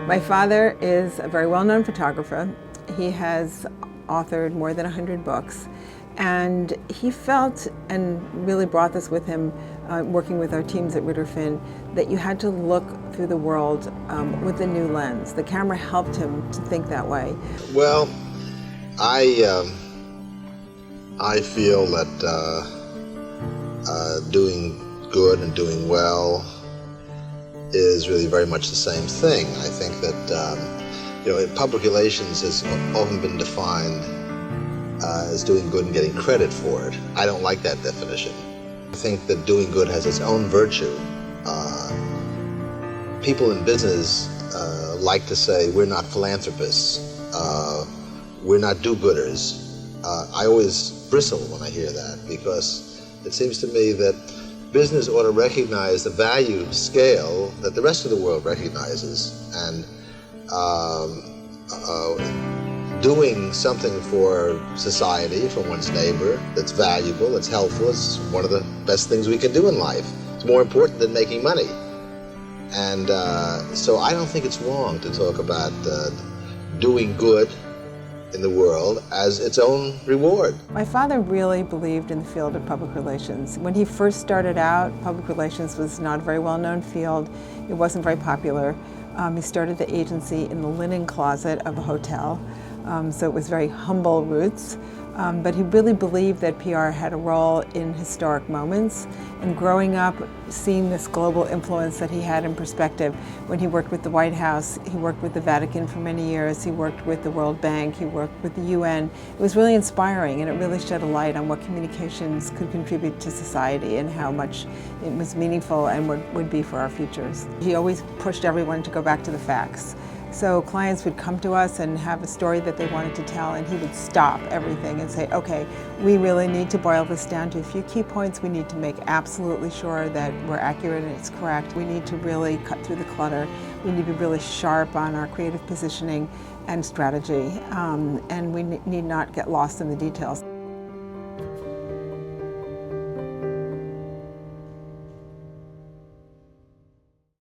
My father is a very well-known photographer. He has authored more than 100 books, and he felt, and really brought this with him working with our teams at Ritter Finn, that you had to look through the world with a new lens. The camera helped him to think that way. Well, I feel that doing good and doing well is really very much the same thing. I think that public relations has often been defined as doing good and getting credit for it. I don't like that definition. I think that doing good has its own virtue. People in business like to say we're not philanthropists, we're not do-gooders. I always bristle when I hear that, because it seems to me that business ought to recognize the value scale that the rest of the world recognizes, and doing something for society, for one's neighbor, that's valuable, that's helpful, is one of the best things we can do in life. It's more important than making money. And so I don't think it's wrong to talk about doing good in the world as its own reward. My father really believed in the field of public relations. When he first started out, public relations was not a very well-known field. It wasn't very popular. He started the agency in the linen closet of a hotel, so it was very humble roots. But he really believed that PR had a role in historic moments. And growing up, seeing this global influence that he had in perspective, when he worked with the White House, he worked with the Vatican for many years, he worked with the World Bank, he worked with the UN. It was really inspiring, and it really shed a light on what communications could contribute to society and how much it was meaningful and would be for our futures. He always pushed everyone to go back to the facts. So clients would come to us and have a story that they wanted to tell, and he would stop everything and say, okay, we really need to boil this down to a few key points. We need to make absolutely sure that we're accurate and it's correct. We need to really cut through the clutter. We need to be really sharp on our creative positioning and strategy, and we need not get lost in the details.